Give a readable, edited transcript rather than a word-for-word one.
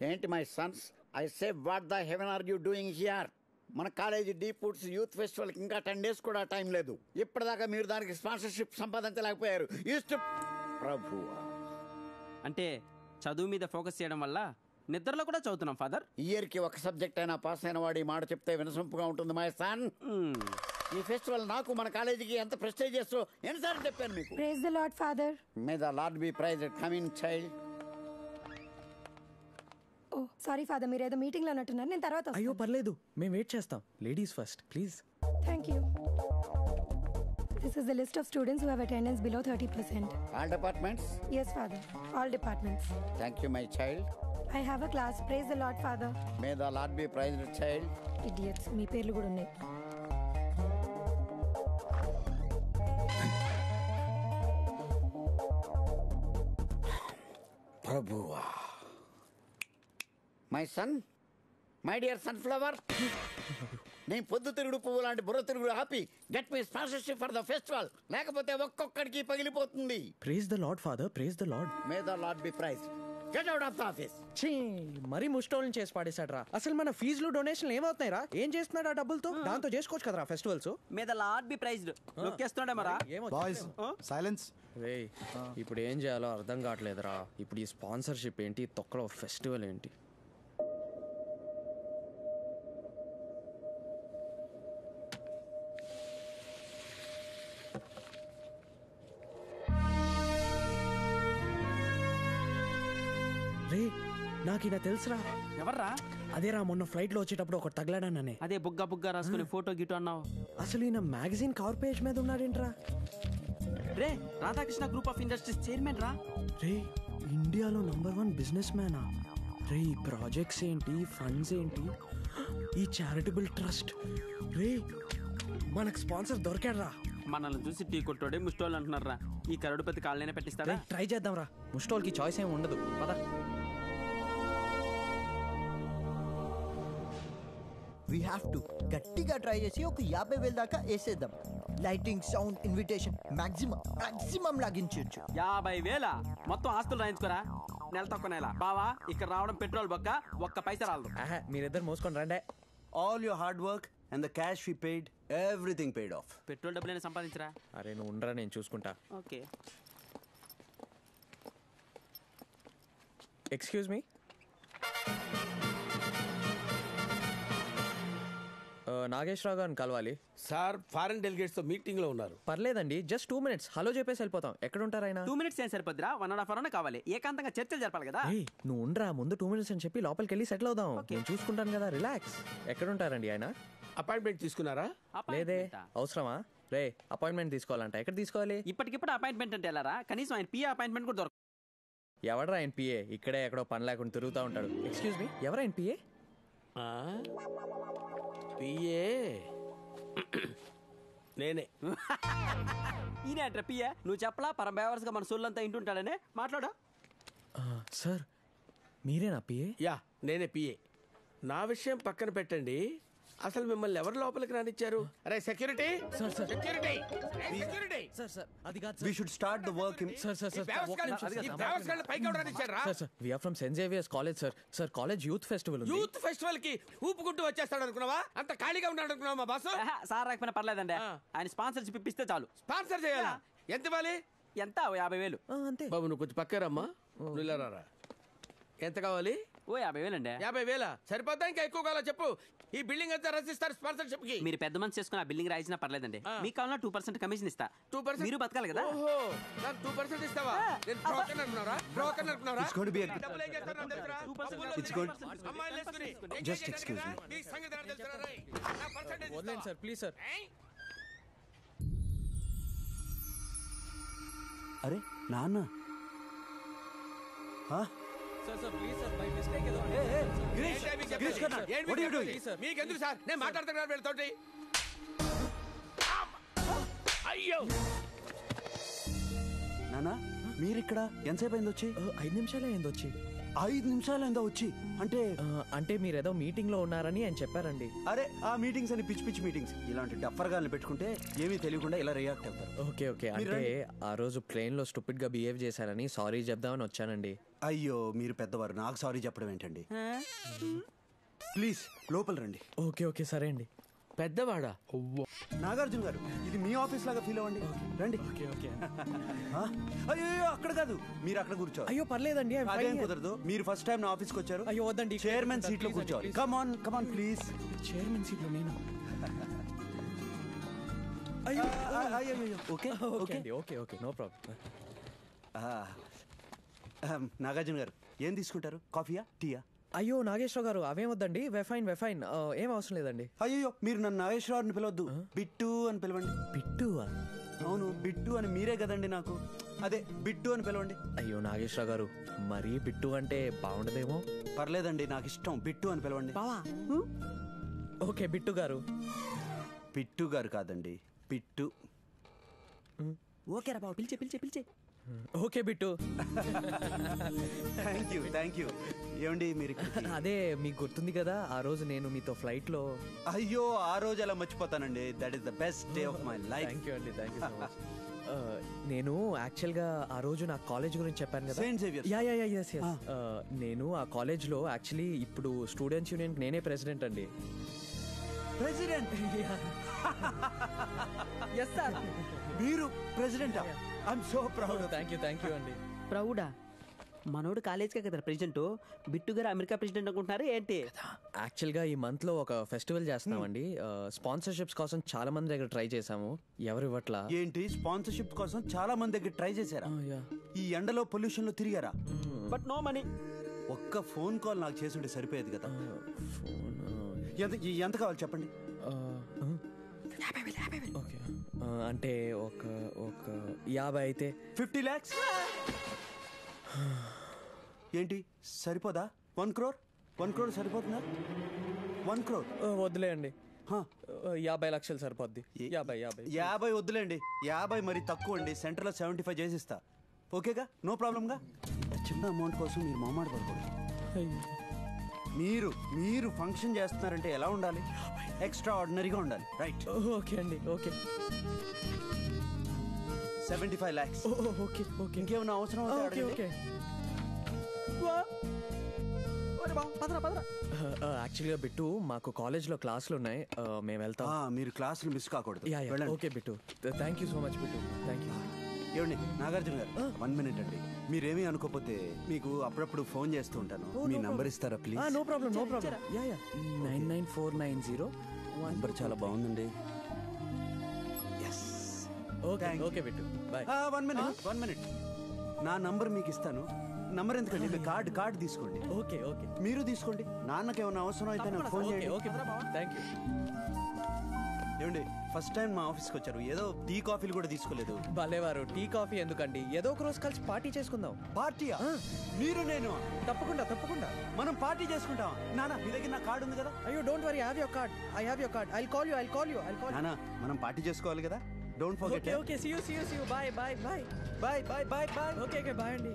ఏంటి my sons, I say what the heaven are you doing here? మన college deep foods youth ఫెస్టివల్కి ఇంకా 10 days కూడా time లేదు. ఇప్పటిదాకా మీరు దానికి స్పాన్సర్షిప్ సంపాదించలేకపోయారు. ప్రభువా, అంటే చదువు మీద ఫోకస్ చేయడం వల్ల నిద్రలో కూడా చదువుతున్నాం ఫాదర్. ఇయర్కి ఒక సబ్జెక్ట్ అయినా పాస్ అయిన వాడి మాట చెప్తే వినసొంపుగా ఉంటుంది మై సన్. ఈ ఫెస్టివల్ నాకు మన కాలేజీకి ఎంత ప్రెస్టీజియస్ ఎన్నిసార్లు చెప్పాను మీకు. Praise the lord father. May the lord be praised. Come in child. Oh sorry father, మీరు ఏదో మీటింగ్ లో ఉన్నట్టున్నారు, నేను తర్వాత వస్తాను. అయ్యో పర్లేదు, మేము వెయిట్ చేస్తాం. Ladies first please. Thank you. This is the list of students who have attendance below 30%. All departments? Yes, Father. All departments. Thank you, my child. I have a class. Praise the Lord, Father. May the Lord be praised, child. Idiots. మీ పేర్లు కూడా ఉన్నాయి. ప్రభువా. My son, my dear sunflower. నేను పొద్దు తిరుగుడు పువ్వు లాంటి బుర్ర తిరుగుడు ఆపి get me sponsorship for the festival, లేకపోతే ఒక్కొక్కడికి పగిలిపోతుంది. Praise the lord father, praise the lord. May the lord be praised. Get out of the office. ఛీ, మరీ ముష్టోళ్ళని చేసి పాడేశాడు రా. అసలు మన ఫీజులు డొనేషన్లు ఏమవుతున్నాయి రా? ఏం చేస్తున్నాడు ఆ డబ్బులతో? దాంతో చేసుకోవచ్చు కదరా ఫెస్టివల్స్. మీద lord be praised నొక్కేస్తున్నాడే Mara. Boys silence. రే ఇప్పుడు ఏం చేయాలో అర్థం కావట్లేదురా. ఇప్పుడు ఈ స్పాన్సర్షిప్ ఏంటి, తొక్కలో ఫెస్టివల్ ఏంటి? రే నాకు ఈయన తెలుసురా. ఎవర్రా? అదేరా మొన్న ఫ్లైట్ లో వచ్చేటప్పుడు ఒకటి తగలాడాననే. అదే బుగ్గ బుగ్గ రాసుకుని ఫోటో గిటో అన్నావు. అసలు ఈయన మ్యాగజైన్ కవర్ పేజ్ మీద ఉన్నాడేంట్రా? రే Radhakrishna group of industries chairman రా. రే ఇండియాలో #1 బిజినెస్ మ్యానా? రే ఈ ప్రాజెక్ట్స్ ఏంటి, ఫండ్స్ ఏంటి, ఈ చారిటబుల్ ట్రస్ట్. రే మనకు స్పాన్సర్ దొరికాడ్రా. మనల్ని చూసి టీ కొట్టోడే ముస్టోళ్ళు అంటున్నారా. ఈ కరోడుపతి కాళ్ళైనా పెట్టిస్తారా? ట్రై చేద్దాం రా. ముస్టోల్కి చాయిస్ ఏమి ఉండదు పదా. వీ హ్యావ్ టు గట్టిగా ట్రై చేసి ఒక 50,000 దాకా వేసేద్దాం. లైటింగ్, సౌండ్, ఇన్విటేషన్ మాక్సిమం లాగించవచ్చు. 50,000 మొత్తం ఆస్తులు రాయించుకోరా. నెల తక్కువ నెల బావా. ఇక్కడ రావడం పెట్రోల్ బొక్క, ఒక్క పైసా రాదు. మీరిద్దరు మోసుకొని రండి. All your hard work and the cash we paid, everything paid off. Petrol డబ్బులైనా సంపాదించరా. అరే నువ్వు ఉండరా, నేను చూసుకుంటా. ఓకే. ఎక్స్క్యూజ్ మీ, నాగేశ్వరరావు గారిని కలవాలి సార్. ఫారెన్ డెలిగేట్స్ తో మీటింగ్ లో ఉన్నారు. పర్లేదండి, జస్ట్ 2 minutes హలో చెప్పేసి వెళ్ళిపోతాం. ఎక్కడ ఉంటారు ఆయన? 2 minutes ఏం సరిపోద్దిరా, 1.5 hour కావాలి. ఏకాంతంగా చర్చలు జరపాలి కదా. నువ్వు ఉండరా, ముందు 2 minutes అని చెప్పి లోపలికి వెళ్ళి సెటిల్ అవుదాం. నేను చూసుకుంటాను కదా, రిలాక్స్. ఎక్కడ ఉంటారండి ఆయన? అపాయింట్మెంట్ తీసుకున్నారా? లేదే. అవసరమా? రే అపాయింట్మెంట్ తీసుకోవాలంట. ఎక్కడ తీసుకోవాలి? ఇప్పటికిప్పుడు అపాయింట్మెంట్ అంటే వెళ్ళారా? కనీసం ఆయన పిఏ అపాయింట్మెంట్ కూడా దొరకదు. ఎవడరా ఆయన పిఏ? ఇక్కడే ఎక్కడో పని లేకుండా తిరుగుతూ ఉంటాడు. ఎక్స్క్యూజ్ మీ, ఎవరు ఆయన పిఏ? పిఏ నేనే. ఈయన అంటారా పిఏ? నువ్వు చెప్పలా పరం బేవర్స్ గా మన సోళ్ళంతా ఇంటుంటాడనే మాట్లాడా. సార్ మీరేనా పిఏ? యా నేనే పిఏ. నా విషయం పక్కన పెట్టండి, అసలు మిమ్మల్ని ఎవరు లోపలికి రానిచ్చారు? అరే సెక్యూరిటీ, సెక్యూరిటీ, సెక్యూరిటీ. సార్ అది కాదు. We should start the work in. Sir పైకి ఎవరానిచ్చారా? Sir we are from St. Xavier's College sir. Sir college youth festival ఉంది. యూత్ ఫెస్టివల్ కి ఊపుకుంటూ వచ్చేస్తాడు అనుకున్నావా? అంత ఖాళీగా ఉన్నాడు అనుకున్నావా మా బాసు? సార్ రాకపోయినా పర్లేదండి, ఆయన స్పాన్సర్షిప్ ఇప్పిస్తే చాలు. స్పాన్సర్ చేయాలా? ఎంత ఇవ్వాలి? ఎంత? 50,000 అంతే. బాబు నువ్వు కొంచెం పక్కారమ్మా. నువ్వు ఎంత కావాలి? ఓ 50,000 అండి. 50,000 సరిపోతా? ఇంకా ఎక్కువ కావాలా చెప్పు. ఈ బిల్డింగ్ అంతా రసిస్తారు స్పాన్సర్షిప్ కి. మీరు పెద్ద మనసు చేసుకుని ఆ బిల్డింగ్ రాయించినా పర్లేదండి. మీకు కావాలన్నా 2% కమిషన్ ఇస్తా. 2% మీరు బతకాలి కదా. ఓహో నాకు 2% ఇస్తావా? నేను బ్రోకర్ అనుకున్నారా? బ్రోకర్ అనుకున్నారా? It's going to be a డబ్బులు ఏం చేస్తారో నాకు తెలుసురా? 2% It's good. అమ్మాయిలు వేసుకుని Just excuse me. మీ సంగతి నాకు తెలుసురా రేయ్. నా పర్సెంటేజ్ వదిలేండి సార్ ప్లీజ్ సార్. అరే నాన్న. ప్లీజ్ సార్ బై మిస్టేక్ ఏదో. మీకెందుకు సార్? నేను మాట్లాడుతున్నాను వీళ్ళతోటి. అయ్యో నాన్న మీరిక్కడ ఎంతసేపు అయింది వచ్చి? 5 నిమిషాలే అయింది వచ్చి. 5 నిమిషాలు అయిందా వచ్చి? అంటే మీరేదో మీటింగ్ లో ఉన్నారని ఆయన చెప్పారండి. అరే ఆ మీటింగ్స్ అని పిచ్చి పిచ్చి మీటింగ్స్. ఇలాంటి డఫర్ గాల్ని పెట్టుకుంటే ఏమీ తెలియకుండా ఇలా రియాక్ట్ అవుతారు. Okay okay. అంటే ఆ రోజు ప్లేన్ లో స్టూపిడ్ గా బిహేవ్ చేశారని సారీ చెప్దామని వచ్చానండి. అయ్యో మీరు పెద్దవారు, నాకు సారీ చెప్పడం ఏంటండి. ప్లీజ్ లోపల రండి. ఓకే ఓకే సరే అండి. పెద్దవాడా? నాగార్జున గారు, ఇది మీ ఆఫీస్ లాగా ఫీల్ అవ్వండి. రండి. Okay okay. అయ్యో అక్కడ కాదు, మీరు అక్కడ కూర్చోవాలి. అయ్యో పర్లేదండి. అదేం కుదరదు, మీరు ఫస్ట్ టైం నా ఆఫీస్కి వచ్చారు. అయ్యో వద్దండి, చైర్మన్ సీట్ లో కూర్చోవాలి. Come on please. చైర్మన్ సీట్ లో నేను. అయ్యో ఓకే ఓకే అండి, okay okay, no problem. Nagarjuna garu ఏం తీసుకుంటారు, కాఫీయా టీయా? అయ్యో నాగేశ్వర గారు అవేం వద్దండి, వెఫైన్ ఏం అవసరం లేదండి. అయ్యో మీరు నన్ను నాగేశ్వరరావుని పిలవద్దు, బిట్టు అని పిలవండి. బిట్టువా? అవును, బిట్టు అని మీరే కదండి నాకు. అదే బిట్టు అని పిలవండి. అయ్యో నాగేశ్వర గారు మరీ బిట్టు అంటే బాగుండదేమో. పర్లేదండి, నాకు ఇష్టం, బిట్టు అని పిలవండి. ఓకే బిట్టు గారు. బిట్టు గారు కాదండి, బిట్టు. ఓకే రా బాబు, పిలిచే. ఓకే బిట్టు. Thank you. ఏమండి మీరు ఇక్కడికి? అదే మీకు గుర్తుంది కదా ఆ రోజు నేను మీతో ఫ్లైట్ లో. అయ్యో ఆ రోజు అలా మర్చిపోతానండి. That is the best day of my life. Thank you అండి, థ్యాంక్ యూ సో మచ్. నేను యాక్చువల్గా ఆ రోజు నా కాలేజ్ గురించి చెప్పాను కదా. Saint Xavier's. ఎస్ నేను ఆ కాలేజ్లో యాక్చువల్లీ ఇప్పుడు స్టూడెంట్స్ యూనియన్ నేనే ప్రెసిడెంట్ అండి. ప్రెసిడెంట్? Yes sir. మీరు president? I'm so proud. Thank you అండి. ప్రౌడా? మనోడు కాలేజ్కే కదా ప్రెసిడెంట్, బిట్టు గారు అమెరికా ప్రెసిడెంట్ అనుకుంటున్నారు ఏంటి? యాక్చువల్గా ఈ మంత్ లో ఒక ఫెస్టివల్ చేస్తున్నామండి. స్పాన్సర్షిప్స్ కోసం చాలా మంది దగ్గర ట్రై చేసాము, ఎవరు ఇవ్వట్లా. ఏంటి స్పాన్సర్షిప్ కోసం చాలా మంది దగ్గర ట్రై చేశారా? ఈ ఎండలో పొల్యూషన్ లో తిరిగారా? But no money. ఒక్క ఫోన్ కాల్ నాకు చేసుంటే సరిపోయేది కదా. ఎంత కావాలి చెప్పండి. ఓకే అంటే ఒక 50 అయితే. 50 lakhs? ఏంటి సరిపోదా? 1 crore? 1 crore సరిపోతుందా? 1 crore వద్దులే అండి, 50 లక్షలు సరిపోద్ది. 50 వద్దులేండి, 50 మరి తక్కువ అండి. సెంటర్లో 75 చేసిస్తా. ఓకేగా, నో ప్రాబ్లంగా. చిన్న అమౌంట్ కోసం మీరు మొహమాట పడకూడదు. మీరు ఫంక్షన్ చేస్తున్నారంటే ఎలా ఉండాలి? ఎక్స్ట్రా ఆర్డినరీగా ఉండాలి, రైట్? ఓకే అండి, ఓకే. 75 lakhs. Okay okay. ఇంకేమైనా అవసరం ఓకే ఓకే. యాక్చువల్గా బిట్టు మాకు కాలేజ్లో క్లాసులు ఉన్నాయి, మేము వెళ్తాం. మీరు క్లాసులు మిస్ కాకూడదు. Okay Bittu, thank you so much Bittu, thank you. ఏమండి నాగార్జున గారు, 1 minute అండి. మీరేమీ అనుకోకపోతే మీకు అప్పుడప్పుడు ఫోన్ చేస్తూ ఉంటాను. మీ నంబర్ ఇస్తారా ప్లీజ్? No problem 99490. నంబర్ చాలా బాగుందండి. Okay Bittu, bye. 1 minute. నా నంబర్ మీకు ఇస్తాను. నంబర్ ఎందుకండి, మీ కార్డు తీసుకోండి. Okay okay. మీరు తీసుకోండి. నాన్నకి ఏమైనా అవసరం అయితే నాకు ఫోన్ చేయండి. Okay thank you. ఏమండి ఫస్ట్ టైం మా ఆఫీస్కి వచ్చారు, ఏదో టీ కాఫీలు కూడా తీసుకోలేదు. భలేవారు, టీ కాఫీ ఎందుకండి, ఏదో ఒక రోజు కలిసి పార్టీ చేసుకుందాం. పార్టీయా? మీరు నేను? తప్పకుండా మనం పార్టీ చేసుకుంటాం. నాన్న మీ దగ్గర నా కార్డు ఉంది కదా? అయ్యో don't worry, I have your card. I'll call you. నాన్న మనం పార్టీ చేసుకోవాలి కదా, don't forget. Okay see you. Bye. Okay bye అండి.